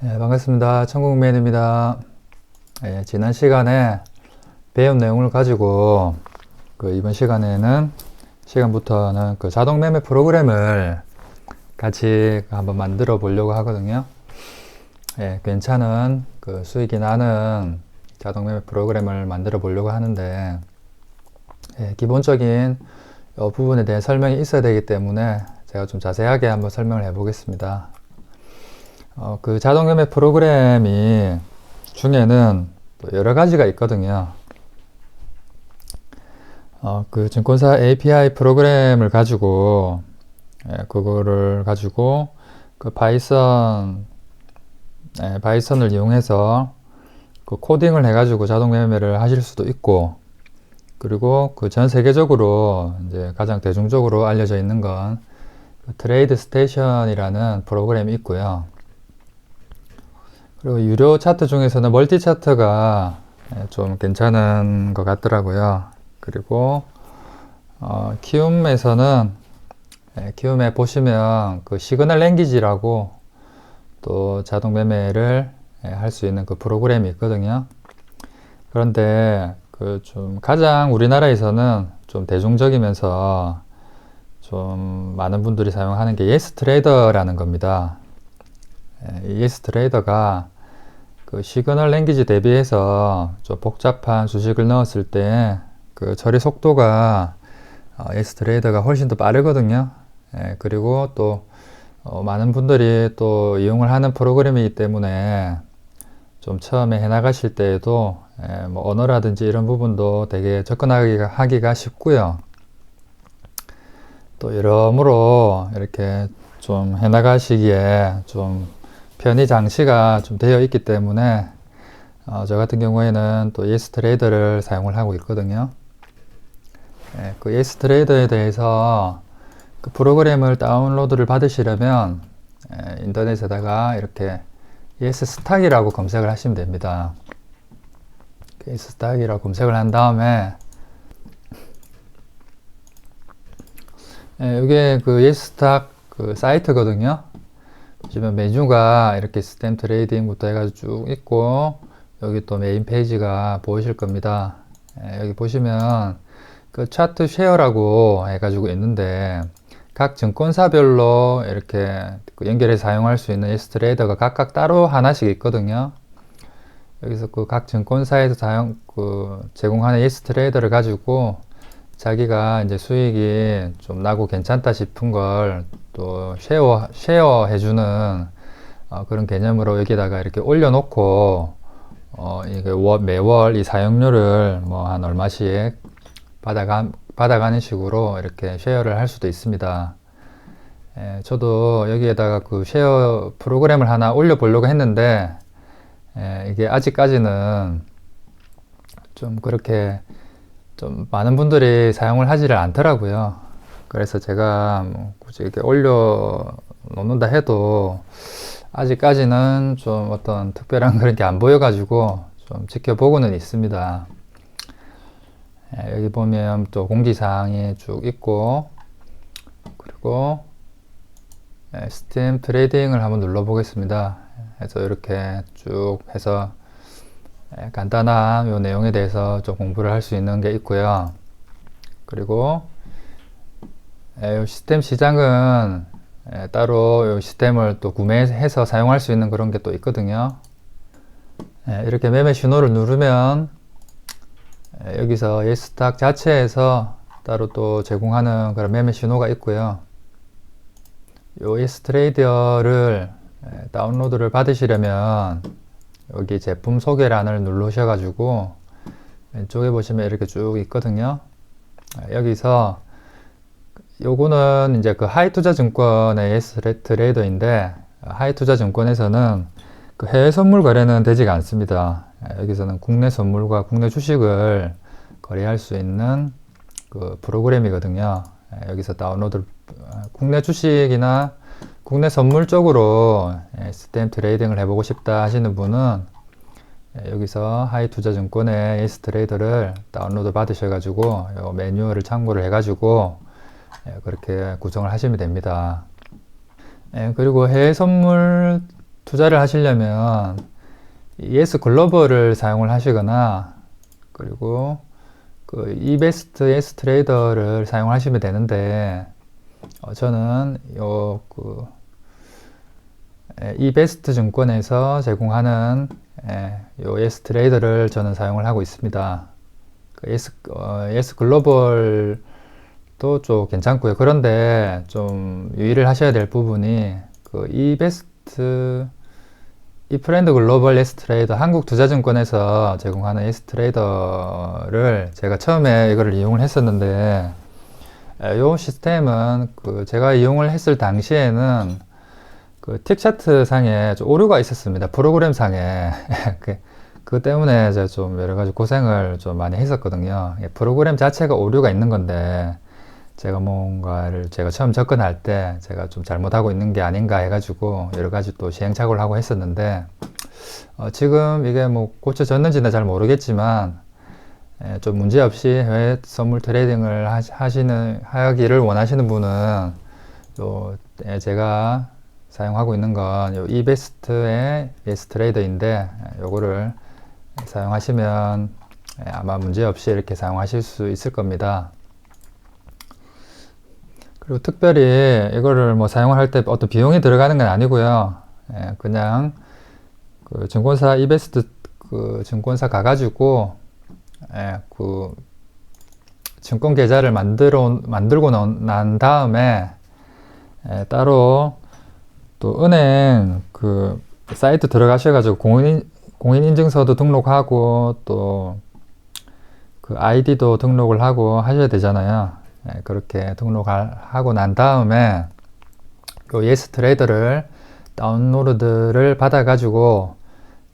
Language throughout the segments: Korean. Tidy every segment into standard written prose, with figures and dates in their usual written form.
반갑습니다. 천국맨입니다. 지난 시간에 배운 내용을 가지고 이번 시간부터는 자동 매매 프로그램을 같이 한번 만들어 보려고 하거든요. 괜찮은 수익이 나는 자동 매매 프로그램을 만들어 보려고 하는데, 기본적인 이 부분에 대해 설명이 있어야 되기 때문에 제가 좀 자세하게 한번 설명을 해 보겠습니다. 자동 매매 프로그램이 중에는 또 여러 가지가 있거든요. 증권사 API 프로그램을 가지고, 그거를 가지고 바이썬을 이용해서 코딩을 해가지고 자동 매매를 하실 수도 있고, 그리고 전 세계적으로 이제 가장 대중적으로 알려져 있는 건 트레이드 스테이션이라는 프로그램이 있고요. 그리고 유료 차트 중에서는 멀티 차트가 좀 괜찮은 것 같더라고요. 그리고 키움에서는 키움에 보시면 시그널 랭귀지라고 또 자동 매매를 할 수 있는 프로그램이 있거든요. 그런데 좀 가장 우리나라에서는 좀 대중적이면서 좀 많은 분들이 사용하는 게 예스 트레이더라는 겁니다. 예스 트레이더가 시그널 랭귀지 대비해서 좀 복잡한 주식을 넣었을 때 처리 속도가 예스 트레이더가 훨씬 더 빠르거든요. 그리고 또 많은 분들이 또 이용을 하는 프로그램이기 때문에 좀 처음에 해나가실 때에도 뭐 언어라든지 이런 부분도 되게 접근하기가 쉽고요. 또 여러모로 이렇게 좀 해나가시기에 좀 편의 장치가 좀 되어 있기 때문에 저 같은 경우에는 또 예스 트레이더를 사용을 하고 있거든요. 예스 트레이더에 대해서 프로그램을 다운로드를 받으시려면 인터넷에다가 이렇게 예스 스탁이라고 검색을 하시면 됩니다. 예스 스탁이라고 검색을 한 다음에 이게 예스 스탁 사이트거든요. 보시면 메뉴가 이렇게 스탬 트레이딩부터 해가지고 쭉 있고, 여기 또 메인 페이지가 보이실 겁니다. 여기 보시면 차트 쉐어라고 해가지고 있는데, 각 증권사별로 이렇게 연결해서 사용할 수 있는 예스 트레이더가 각각 따로 하나씩 있거든요. 여기서 각 증권사에서 제공하는 예스 트레이더를 가지고 자기가 이제 수익이 좀 나고 괜찮다 싶은 걸 또 쉐어 해주는 그런 개념으로 여기다가 이렇게 올려놓고 이게 매월 이 사용료를 뭐 한 얼마씩 받아가는 식으로 이렇게 쉐어를 할 수도 있습니다. 저도 여기에다가 쉐어 프로그램을 하나 올려보려고 했는데 이게 아직까지는 좀 그렇게 좀 많은 분들이 사용을 하지를 않더라고요. 그래서 제가 뭐 굳이 이렇게 올려 놓는다 해도 아직까지는 좀 어떤 특별한 그런 게 안 보여가지고 좀 지켜보고는 있습니다. 여기 보면 또 공지사항이 쭉 있고, 그리고 스탬 트레이딩을 한번 눌러 보겠습니다. 그래서 이렇게 쭉 해서 간단한 요 내용에 대해서 좀 공부를 할 수 있는 게 있고요. 그리고 요 시스템 시장은 따로 요 시스템을 또 구매해서 사용할 수 있는 그런 게 또 있거든요. 이렇게 매매 신호를 누르면 여기서 예스탁 자체에서 따로 또 제공하는 그런 매매 신호가 있고요. 요 예스 트레이더를 다운로드를 받으시려면 여기 제품 소개란을 누르셔가지고 왼쪽에 보시면 이렇게 쭉 있거든요. 여기서 요거는 이제 하이투자증권의 예스 트레이더인데, 하이투자증권에서는 해외 선물 거래는 되지가 않습니다. 여기서는 국내 선물과 국내 주식을 거래할 수 있는 프로그램이거든요. 여기서 다운로드 국내 주식이나 국내 선물 쪽으로 스탬 트레이딩을 해보고 싶다 하시는 분은 여기서 하이투자증권의 예스 트레이더를 다운로드 받으셔가지고 요 매뉴얼을 참고를 해가지고 그렇게 구성을 하시면 됩니다. 그리고 해외 선물 투자를 하시려면 ES 글로벌을 사용을 하시거나 그리고 그 이베스트 S 트레이더를 사용하시면 되는데 저는 이베스트 증권에서 제공하는 요 S 트레이더를 저는 사용을 하고 있습니다. 그 S 글로벌도 좀 괜찮고요. 그런데 좀 유의를 하셔야 될 부분이 그 이베스트 이프렌드 글로벌 S 트레이더 한국투자증권에서 제공하는 S 트레이더를 제가 처음에 이거를 이용을 했었는데 이 시스템은 그 제가 이용을 했을 당시에는 그 틱차트 상에 좀 오류가 있었습니다. 프로그램 상에 그 때문에 제가 좀 여러 가지 고생을 좀 많이 했었거든요. 프로그램 자체가 오류가 있는 건데 제가 뭔가를 제가 처음 접근할 때 제가 좀 잘못하고 있는 게 아닌가 해가지고 여러 가지 또 시행착오를 하고 했었는데 지금 이게 뭐 고쳐졌는지는 잘 모르겠지만 좀 문제없이 해외 선물 트레이딩을 하기를 원하시는 분은 또 제가 사용하고 있는 건 요 이베스트의 S 트레이더인데 요거를 사용하시면 아마 문제없이 이렇게 사용하실 수 있을 겁니다. 그리고 특별히 이거를 뭐 사용을 할 때 어떤 비용이 들어가는 건 아니고요. 그냥 그 증권사 이베스트 그 증권사 가가지고 그 증권 계좌를 만들고 난 다음에 따로 또 은행 그 사이트 들어가셔가지고 공인인증서도 등록하고 또 그 아이디도 등록을 하고 하셔야 되잖아요. 그렇게 등록하고 난 다음에 그 예스 트레이더를 다운로드를 받아 가지고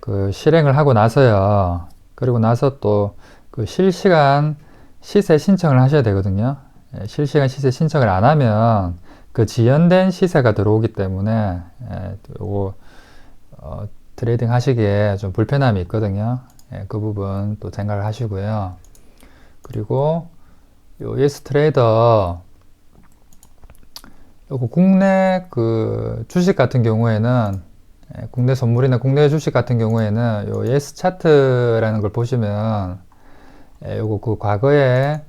그 실행을 하고 나서요. 그리고 나서 또 그 실시간 시세 신청을 하셔야 되거든요. 실시간 시세 신청을 안 하면 그 지연된 시세가 들어오기 때문에 요거 트레이딩 하시기에 좀 불편함이 있거든요. 그 부분 또 생각을 하시고요. 그리고 요 예스 트레이더 요거 국내 그 주식 같은 경우에는 국내 선물이나 국내 주식 같은 경우에는 요 예스 차트라는 걸 보시면 요거 그 과거에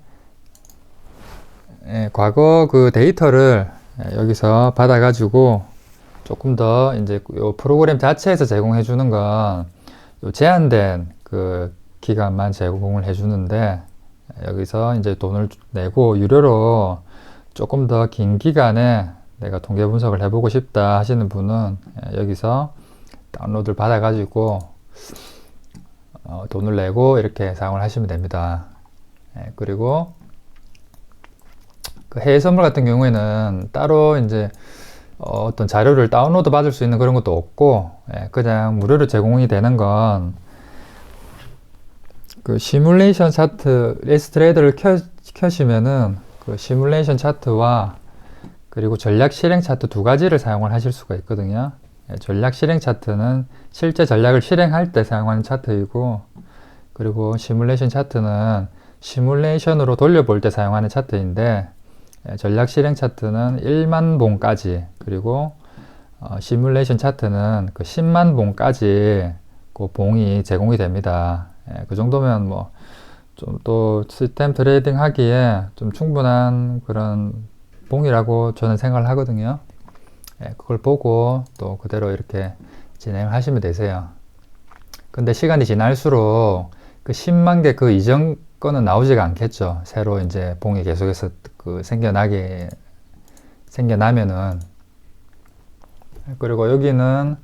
과거 그 데이터를 여기서 받아 가지고 조금 더 이제 요 프로그램 자체에서 제공해 주는 건 요 제한된 그 기간만 제공을 해 주는데 여기서 이제 돈을 내고 유료로 조금 더 긴 기간에 내가 통계 분석을 해보고 싶다 하시는 분은 여기서 다운로드를 받아 가지고 돈을 내고 이렇게 사용을 하시면 됩니다. 그리고 그 해외 선물 같은 경우에는 따로 이제 어떤 자료를 다운로드 받을 수 있는 그런 것도 없고 그냥 무료로 제공이 되는 건 그 시뮬레이션 차트 S 트레이더를 켜시면은 그 시뮬레이션 차트와 그리고 전략 실행 차트 두 가지를 사용을 하실 수가 있거든요. 전략 실행 차트는 실제 전략을 실행할 때 사용하는 차트이고 그리고 시뮬레이션 차트는 시뮬레이션으로 돌려볼 때 사용하는 차트인데 전략 실행 차트는 1만 봉까지 그리고 시뮬레이션 차트는 그 10만 봉까지 그 봉이 제공이 됩니다. 그 정도면 뭐 좀 또 시스템 트레이딩 하기에 좀 충분한 그런 봉이라고 저는 생각을 하거든요. 그걸 보고 또 그대로 이렇게 진행을 하시면 되세요. 근데 시간이 지날수록 그 10만 개 그 이전 거는 나오지가 않겠죠. 새로 이제 봉이 계속해서 그 생겨나면은. 그리고 여기는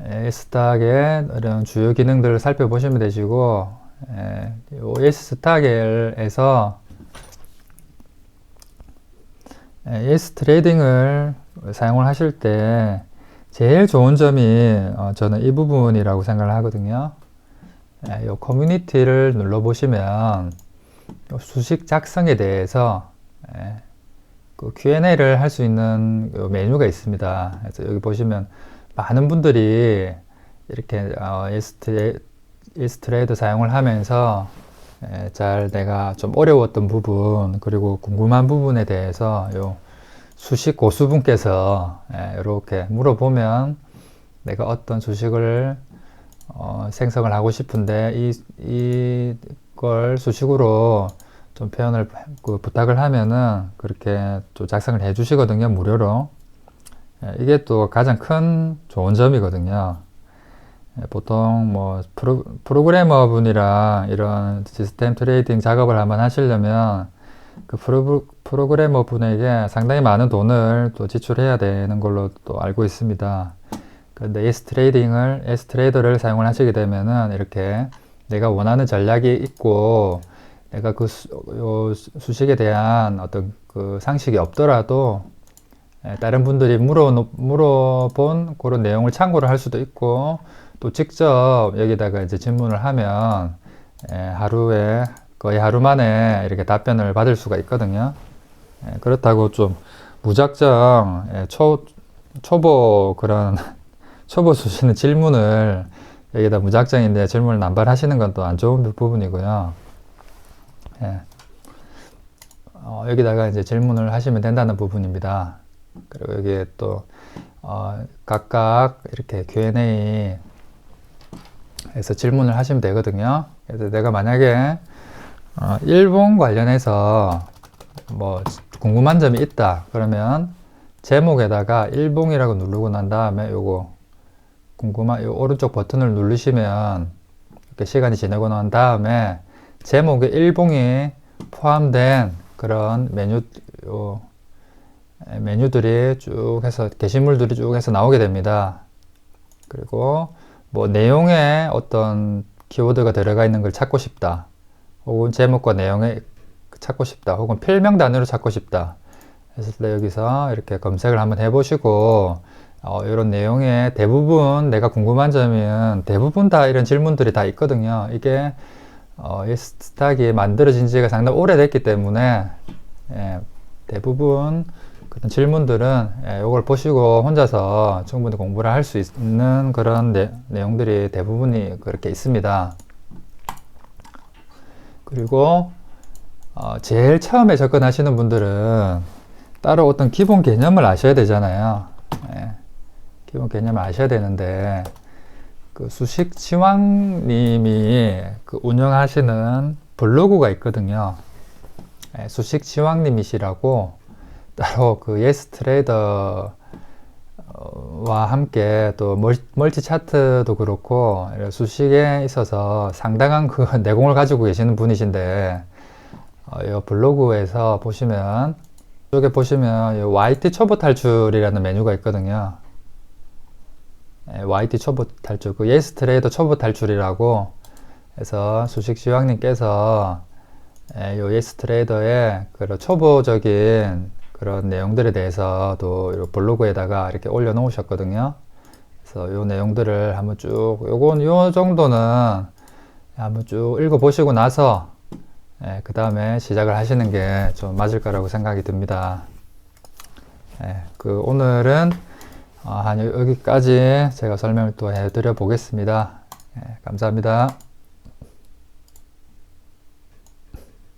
S스탁의 이런 주요 기능들을 살펴보시면 되시고, S스탁에서 S 트레이딩을 사용을 하실 때 제일 좋은 점이 저는 이 부분이라고 생각을 하거든요. 이 커뮤니티를 눌러보시면 수식 작성에 대해서 그 Q&A를 할 수 있는 메뉴가 있습니다. 그래서 여기 보시면 많은 분들이 이렇게 S 트레이더 사용을 하면서 잘 내가 좀 어려웠던 부분 그리고 궁금한 부분에 대해서 요 수식 고수분께서 이렇게 물어보면 내가 어떤 주식을 생성을 하고 싶은데 이걸 수식으로 좀 표현을 부탁을 하면은 그렇게 또 작성을 해 주시거든요, 무료로. 이게 또 가장 큰 좋은 점이거든요. 보통 뭐 프로그래머 분이랑 이런 시스템 트레이딩 작업을 한번 하시려면 그 프로그래머 분에게 상당히 많은 돈을 또 지출해야 되는 걸로 또 알고 있습니다. 근데 S트레이더를 사용을 하시게 되면은 이렇게 내가 원하는 전략이 있고 내가 그 수식에 대한 어떤 그 상식이 없더라도 다른 분들이 물어본 그런 내용을 참고를 할 수도 있고 또 직접 여기다가 이제 질문을 하면 하루에 거의 하루 만에 이렇게 답변을 받을 수가 있거든요. 그렇다고 좀 무작정 초보 그런 초보 수시는 질문을 여기다 무작정인데 질문을 남발하시는 건 또 안 좋은 부분이고요. 여기다가 이제 질문을 하시면 된다는 부분입니다. 그리고 여기에 또 각각 이렇게 Q&A 해서 질문을 하시면 되거든요. 그래서 내가 만약에 일본 관련해서 뭐 궁금한 점이 있다 그러면 제목에다가 일본이라고 누르고 난 다음에 요거 요 오른쪽 버튼을 누르시면 이렇게 시간이 지나고 난 다음에 제목에 일본이 포함된 그런 메뉴들이 쭉 해서 게시물들이 쭉 해서 나오게 됩니다. 그리고 뭐 내용에 어떤 키워드가 들어가 있는 걸 찾고 싶다 혹은 제목과 내용에 찾고 싶다 혹은 필명 단위로 찾고 싶다 했을 때 여기서 이렇게 검색을 한번 해보시고 이런 내용에 대부분 내가 궁금한 점은 대부분 다 이런 질문들이 다 있거든요. 이게 이 스탁이 만들어진 지가 상당히 오래됐기 때문에 대부분 그런 질문들은 이걸 보시고 혼자서 충분히 공부를 할 수 있는 그런 내용들이 대부분이 그렇게 있습니다. 그리고 제일 처음에 접근하시는 분들은 따로 어떤 기본 개념을 아셔야 되잖아요. 기본 개념을 아셔야 되는데 그 수식지왕님이 그 운영하시는 블로그가 있거든요. 수식지왕님이시라고 따로 그 예스트레이더와 함께 또 멀티 차트도 그렇고 수식에 있어서 상당한 그 내공을 가지고 계시는 분이신데 이 블로그에서 보시면 이쪽에 보시면 YT 초보 탈출이라는 메뉴가 있거든요. YT 초보 탈출, 그 예스트레이더 초보 탈출이라고 해서 수식시황님께서 요 예스트레이더의 그런 초보적인 그런 내용들에 대해서도 블로그에다가 이렇게 올려 놓으셨거든요. 그래서 요 내용들을 한번 쭉, 요 정도는 한번 쭉 읽어 보시고 나서 그 다음에 시작을 하시는 게 좀 맞을 거라고 생각이 듭니다. 오늘은 한 여기까지 제가 설명을 또 해드려 보겠습니다. 감사합니다.